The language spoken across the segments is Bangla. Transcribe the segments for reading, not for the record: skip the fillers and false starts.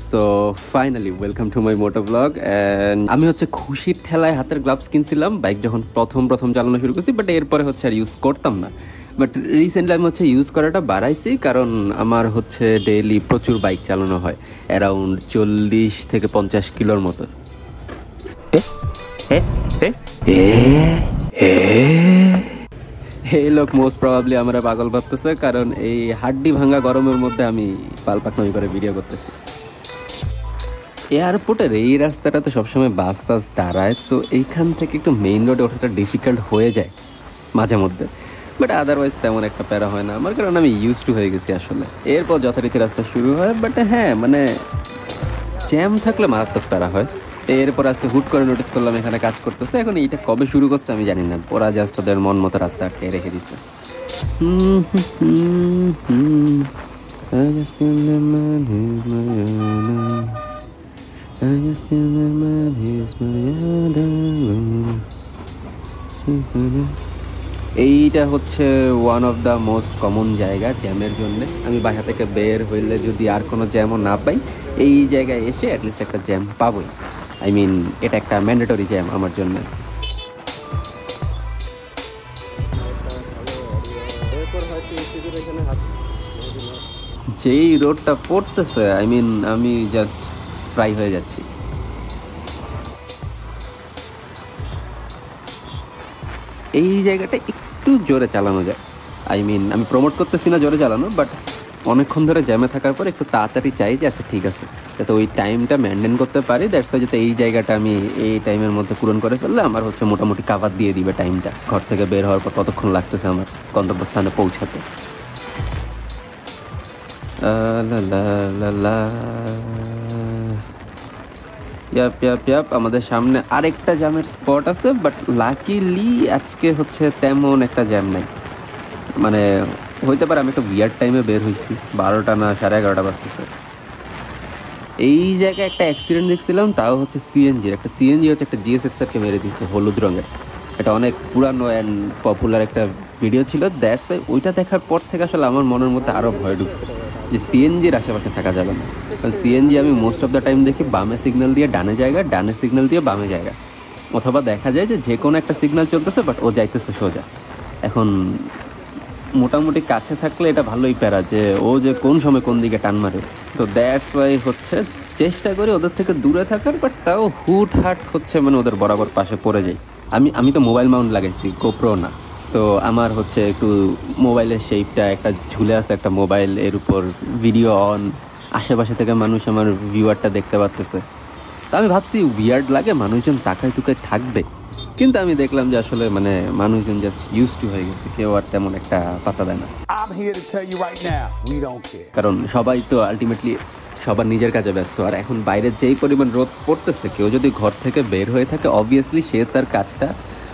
So finally welcome to my moto vlog. And আমি হচ্ছে খুশির ঠেলায় হাতের গ্লাভস কিনছিলাম বাইক যখন প্রথম চালানো শুরু করছি, বাট এরপরে হচ্ছে আর ইউজ করতাম না। বাট রিসেন্টলি আমি হচ্ছে ইউজ করাটা বাড়াইছি, কারণ আমার হচ্ছে ডেইলি প্রচুর বাইক চালানো হয়, অ্যারাউন্ড 40 থেকে 50 কিলোর মতো। এই লোক মোস্ট প্রবাবলি আমরা পাগল ভাবতেছে, কারণ এই হাড্ডি ভাঙা গরমের মধ্যে আমি পালপাকনামি করে ভিডিও করতেছি। এয়ারপোর্টের এই রাস্তাটাতে সবসময় বাস টাস দাঁড়ায়, তো এইখান থেকে একটু মেইন রোডে ওঠাটা ডিফিকাল্ট হয়ে যায় মাঝে মধ্যে। বাট আদারওয়াইজ তেমন একটা প্যারা হয় না আমার, কারণ আমি ইউজ টু হয়ে গেছি আসলে। এরপর যথারীতি রাস্তা শুরু হয়, বাট হ্যাঁ মানে জ্যাম থাকলে মারাত্মক প্যারা হয়। এরপর আজকে হুট করে নোটিস করলাম এখানে কাজ করতেছে। এখন এইটা কবে শুরু করছে আমি জানি না, ওরা জাস্ট ওদের মন মতো রাস্তা আটকে রেখে দিছে। এইটা হচ্ছে one of the most common জায়গা জ্যামের জন্য। আমি বাসা থেকে বের হইলে যদি আর কোনো জ্যামও না পাই, এই জায়গায় এসে অ্যাটলিস্ট একটা জ্যাম পাবোই। আই মিন এটা একটা ম্যান্ডেটরি জ্যাম আমার জন্য। যেই রোডটা পড়তেছে, আই মিন আমি জাস্ট ফ্রাই হয়ে যাচ্ছি। এই জায়গাটা একটু জোরে চালানো যায়। আই মিন আমি প্রমোট করতেছি না জোরে চালানো, বাট অনেকক্ষণ ধরে জ্যামে থাকার পর একটু তাড়াতাড়ি চাই যে আচ্ছা ঠিক আছে, যাতে ওই টাইমটা মেনটেন করতে পারি। দ্যাটস ওয়াই যাতে এই জায়গাটা আমি এই টাইমের মধ্যে পূরণ করে ফেললে আমার হচ্ছে মোটামুটি কাভার দিয়ে দিবে টাইমটা। ঘর থেকে বের হওয়ার পর কতক্ষণ লাগতেছে আমার গন্তব্যস্থানে পৌঁছাতে। ইয়াপ আমাদের সামনে আরেকটা জ্যামের স্পট আছে, বাট লাকিলি আজকে হচ্ছে তেমন একটা জ্যাম নাই। মানে হইতে পারে আমি একটা উইয়ার্ড টাইমে বের হয়েছি, 12টা না 11:30 বাজতেছে। এই জায়গায় একটা অ্যাক্সিডেন্ট দেখছিলাম, তাও হচ্ছে সিএনজির। একটা সিএনজি হচ্ছে একটা জিএসএক্সআরকে মেরে দিয়েছে হলুদ রঙের। এটা অনেক পুরানো অ্যান্ড পপুলার একটা ভিডিও ছিল। দ্যাটস ওইটা দেখার পর থেকে আসলে আমার মনের মধ্যে আরও ভয় ঢুকছে যে সিএনজির আশেপাশে থাকা যাবে না। কারণ সিএনজি আমি মোস্ট অফ দ্য টাইম দেখি বামে সিগন্যাল দিয়ে ডানে জায়গা, ডানে সিগন্যাল দিয়ে বামে জায়গা, অথবা দেখা যায় যে কোনো একটা সিগন্যাল চলতেছে বাট ও যাইতেছে সোজা। এখন মোটামুটি কাছে থাকলে এটা ভালোই প্যারা যে ও যে কোন সময় কোন দিকে টান মারে। তো দ্যাটস ওয়াই হচ্ছে চেষ্টা করি ওদের থেকে দূরে থাকার, বাট তাও হুট হাট হচ্ছে মানে ওদের বরাবর পাশে পড়ে যাই। আমি তো মোবাইল মাউন্ট লাগাইছি, গোপ্রো না। তো আমার হচ্ছে একটু মোবাইলের শেপটা একটা ঝুলে আছে একটা মোবাইল, এর উপর ভিডিও অন, আশেপাশে থেকে মানুষ আমার ভিউয়ারটা দেখতে পারতেছে। তো আমি ভাবছি উইয়ার্ড লাগে, মানুষজন তাকায় তুকায় থাকবে, কিন্তু আমি দেখলাম যে আসলে মানে মানুষজন জাস্ট ইউজ টু হয়ে গেছে, কেউ আর তেমন একটা পাত্তা দেয় না। কারণ সবাই তো আলটিমেটলি সবার নিজের কাজে ব্যস্ত। আর এখন বাইরে যেই পরিমাণ রোদ পড়তেছে, কেউ যদি ঘর থেকে বের হয়ে থাকে অবভিয়াসলি সে তার কাজটা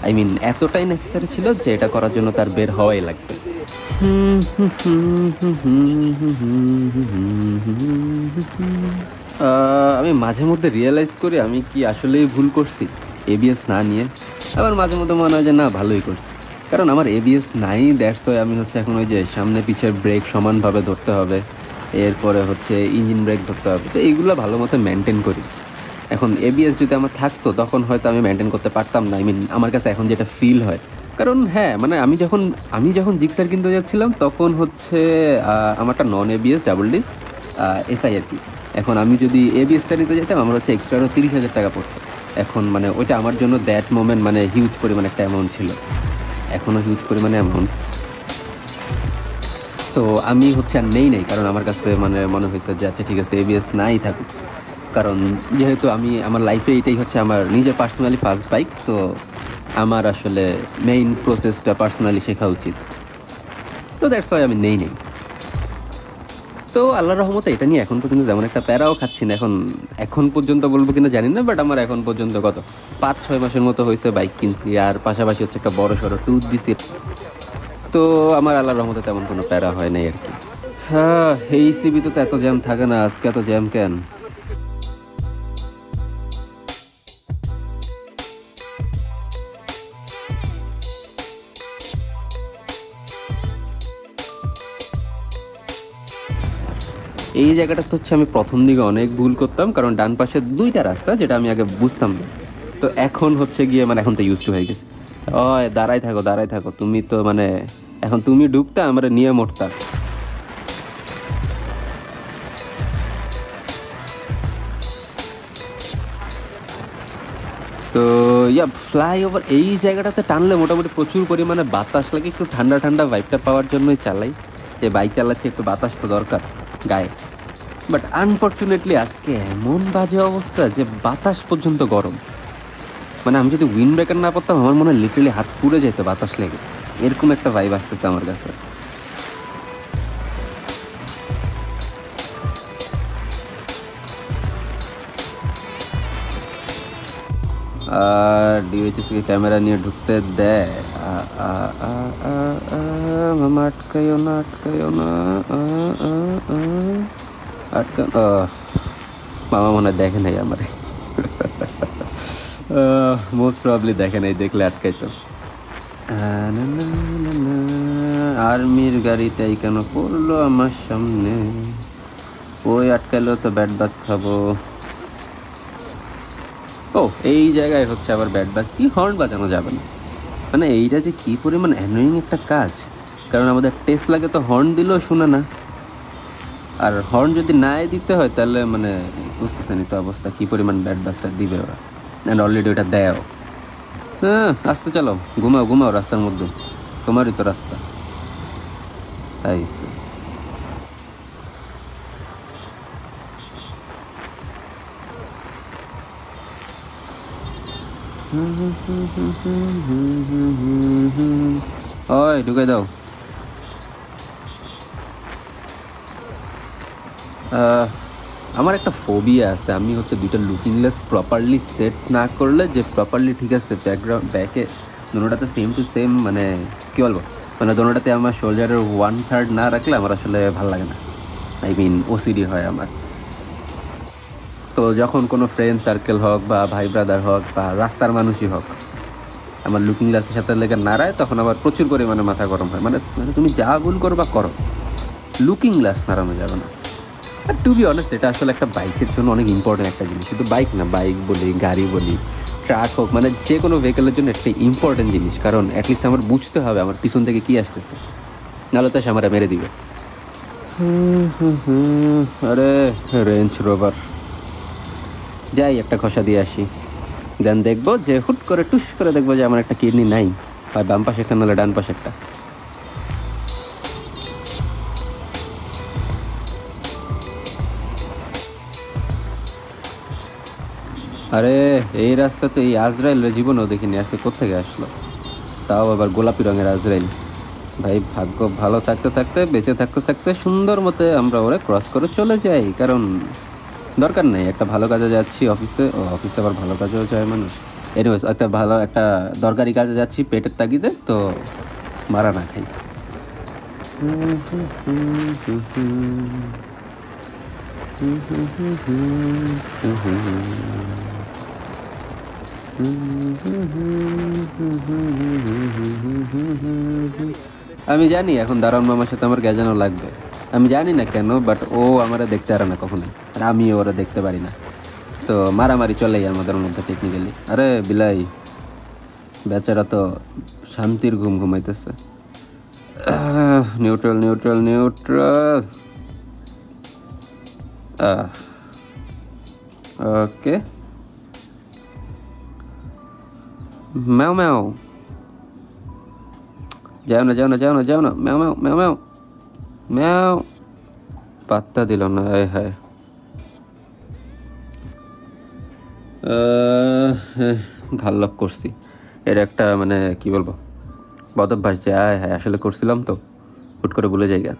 আই মিন এতটাই নেসেসারি ছিল যে এটা করার জন্য তার বের হওয়াই লাগবে। আমি মাঝে মধ্যে রিয়েলাইজ করি আমি কি আসলেই ভুল করছি এবিএস না নিয়ে। আবার মাঝে মধ্যে মনে হয় যে না, ভালোই করছি, কারণ আমার এবিএস নাই। দ্যাটস ওয়াই আমি হচ্ছে এখন ওই যে সামনে পিছের ব্রেক সমানভাবে ধরতে হবে, এরপরে হচ্ছে ইঞ্জিন ব্রেক ধরতে হবে, তো এইগুলো ভালো মতো মেনটেন করি। এখন এবিএস যদি আমার থাকতো তখন হয়তো আমি মেনটেন করতে পারতাম না। আই মিন আমার কাছে এখন যেটা ফিল হয়, কারণ হ্যাঁ মানে আমি যখন জিক্সার কিনতে যাচ্ছিলাম তখন হচ্ছে আমারটা non ABS double disc FI আর কি। এখন আমি যদি এবিএসটা নিতে যেতাম আমার হচ্ছে এক্সট্রা 30,000 টাকা পড়তো। এখন মানে ওইটা আমার জন্য দ্যাট মোমেন্ট মানে হিউজ পরিমাণে একটা অ্যামাউন্ট ছিল, এখনও হিউজ পরিমাণে অ্যামাউন্ট। তো আমি হচ্ছে আর নেই, কারণ আমার কাছে মানে মনে হয়েছে যে আচ্ছা ঠিক আছে এবিএস নাই থাকুক, কারণ যেহেতু আমি আমার লাইফে এটাই হচ্ছে আমার নিজের পার্সোনালি ফার্স্ট বাইক, তো আমার আসলে মেইন প্রসেসটা পার্সোনালি শেখা উচিত। তো দ্যাটস ওয়াই আমি নেই। তো আল্লাহর রহমতে এটা নিয়ে এখন পর্যন্ত যেমন একটা প্যারাও খাচ্ছি না। এখন পর্যন্ত বলবো কিনা জানি না, বাট আমার এখন পর্যন্ত কত 5-6 মাসের মতো হয়েছে বাইক কিনছি, আর পাশাপাশি হচ্ছে একটা বড় সড়ো ট্যুর দিছি। তো আমার আল্লাহর রহমতে তেমন কোনো প্যারা হয় নাই আর কি। হ্যাঁ, এই সিবিতে তো এত জ্যাম থাকে না, আজকে এত জ্যাম কেন? এই জায়গাটা তো হচ্ছে আমি প্রথম দিকে অনেক ভুল করতাম, কারণ ডান পাশে দুইটা রাস্তা, যেটা আমি আগে বুঝতাম না। তো এখন হচ্ছে গিয়ে মানে এখন তো ইউজ টু হয়ে গেছে। ওই দাঁড়াই থাকো, তুমি তো মানে এখন তুমি ঢুকতা আমরা নিয়ে মরতা। তো ফ্লাইওভার এই জায়গাটাতে টানলে মোটামুটি প্রচুর পরিমাণে বাতাস লাগে, একটু ঠান্ডা ঠান্ডা ভাইবটা পাওয়ার জন্যই চালাই, যে বাইক চালাচ্ছি একটু বাতাস তো দরকার গায়ে। বাট আনফর্চুনেটলি আজকে এমন বাজে অবস্থা যে বাতাস পর্যন্ত গরম। মানে আমি যদি উইন্ড ব্রেকার না পড়তাম আমার মনে হয় লিটারালি হাত পুড়ে যেত বাতাস লেগে, এরকম একটা ভাইব আসতেছে আমার কাছে। আর ডিওএইচএসকে ক্যামেরা নিয়ে ঢুকতে দেয়। মামা আটকাইও না আটকা। মামা মনে হয় দেখে নাই আমার, মোস্ট প্রবলি দেখে নাই, দেখলে আটকাইতো। আর্মির গাড়িটাই কেন পড়লো আমার সামনে, ওই আটকাইলো তো ব্যাট বাস খাবো। ও এই জায়গায় হচ্ছে আবার ব্যাট বাজ, কি হর্ন বাজানো যাবে না, মানে এইটা যে কী পরিমাণ অ্যানোয়িং একটা কাজ। কারণ আমাদের টেসলাকে তো হর্ন দিলেও শুনে না, আর হর্ন যদি নাই দিতে হয় তাহলে মানে বুঝতেছেনি তো অবস্থা কী পরিমাণ ব্যাট বাজটা দিবে ওরা, অ্যান্ড অলরেডি ওটা দেয়ও। হ্যাঁ আসতে চালাও, ঘুমাও রাস্তার মধ্যে, তোমারই তো রাস্তা। তাই ওই ঢুকে দাও। আমার একটা ফোবিয়া আছে, আমি হচ্ছে দুইটা লুকিং গ্লাস প্রপারলি সেট না করলে, যে প্রপারলি ঠিক আছে ব্যাকগ্রাউন্ড ব্যাকে দোনোটাতে সেম টু সেম, মানে কী বলবো, মানে দোনোটাতে আমার শোল্ডারের 1/3 না রাখলে আমার আসলে ভালো লাগে না, আই মিন ওসিডি হয় আমার। তো যখন কোনো ফ্রেন্ড সার্কেল হোক বা ভাই ব্রাদার হোক বা রাস্তার মানুষই হোক আমার লুকিং গ্লাসের সাথে লেগে নাড়ায়, তখন আবার প্রচুর পরিমাণে মাথা গরম হয়। মানে মানে তুমি যা ভুল করবা করো, লুকিং গ্লাস নাড়ানো যাবে না। আর টু বি অনেস্ট এটা আসলে একটা বাইকের জন্য অনেক ইম্পর্টেন্ট একটা জিনিস, শুধু বাইক না, বাইক বলি, গাড়ি বলি, ট্রাক হোক, মানে যে কোনো ভেহিকেলের জন্য একটা ইম্পর্টেন্ট জিনিস। কারণ অ্যাটলিস্ট আমার বুঝতে হবে আমার পিছন থেকে কী আসতেছে, নাহলে তো সে আমার মেরে দিবে। আরে রেঞ্জ রোভার, যাই একটা খসা দিয়ে আসি, দেন দেখবো যে হুট করে টুস করে দেখবো যে আমার একটা কিডনি নাই, হয় বাম পাশে একটা নাহলে ডান পাশে একটা। আরে এই রাস্তাতে এই আজরাইলের জীবনেও দেখিনি, আজকে কোত্থেকে আসলো, তাও আবার গোলাপি রঙের আজরাইল। ভাই ভাগ্য ভালো থাকতে থাকতে, বেঁচে থাকতে থাকতে সুন্দর মতে আমরা ওরা ক্রস করে চলে যাই, কারণ দরকার নেই। একটা ভালো কাজে যাচ্ছি অফিসে, অফিসে আবার ভালো কাজেও যায় মানুষ। এনিওয়েজ একটা ভালো একটা দরকারি কাজে যাচ্ছি পেটের তাগিদে, তো মারা না খাই। আমি জানি এখন দারুণ মামার সাথে আমার গেজানো লাগবে, আমি জানি না কেন, বাট ও আমারা দেখতে পারে না কখনোই, আর আমিও ওরা দেখতে পারি না। তো মারামারি চলেই আমাদের মধ্যে টেকনিক্যালি। আরে বিলাই বেচারা তো শান্তির ঘুম ঘুমাইতেছে। নিউট্রাল নিউট্রাল নিউট্রাল, ওকে। ম্যাও ম্যাও, যাও না যাও না যাও না যাও না, ম্যাও ম্যাও ম্যাও ম্যাও ম্যাও, পাত্তা দিল না। হ্যাঁ ঘাল লক করছি, এর একটা মানে কি বলবো বদভ্যাস, যে হ্যাঁ আসলে করছিলাম তো হুট করে ভুলে যাইগা।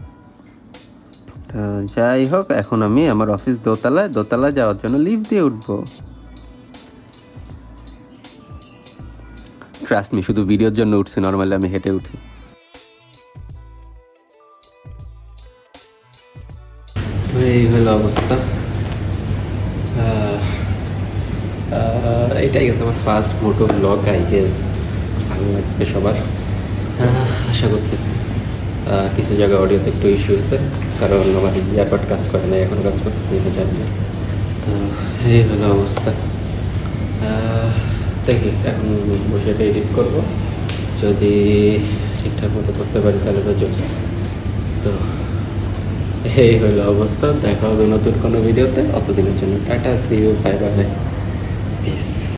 তো যাই হোক, এখন আমি আমার অফিস দোতলায় যাওয়ার জন্য লিফট দিয়ে উঠবো। ট্রাস্ট মি, শুধু ভিডিওর জন্য উঠছি, নর্মালি আমি হেঁটে উঠি। তো এই হলো অবস্থা। এটাই গেছে আমার first moto vlog, I guess ভালো লাগবে সবার, আশা করতেছি। কিছু জায়গায় অডিওতে একটু ইস্যু হয়েছে, কারণ আমার ইয়ারবাড কাজ করে না, এখন কাজ করতেছে না জানি না। তো এই হলো অবস্থা। দেখি এখন বসে এটা এডিট করবো, যদি ঠিকঠাক মতো করতে পারি তাহলে তো জোস। তো এই হলো অবস্থা, দেখা হবে নতুন কোনো ভিডিওতে। অতদিনের জন্য টাটা, সি ইউ, বাই বাই।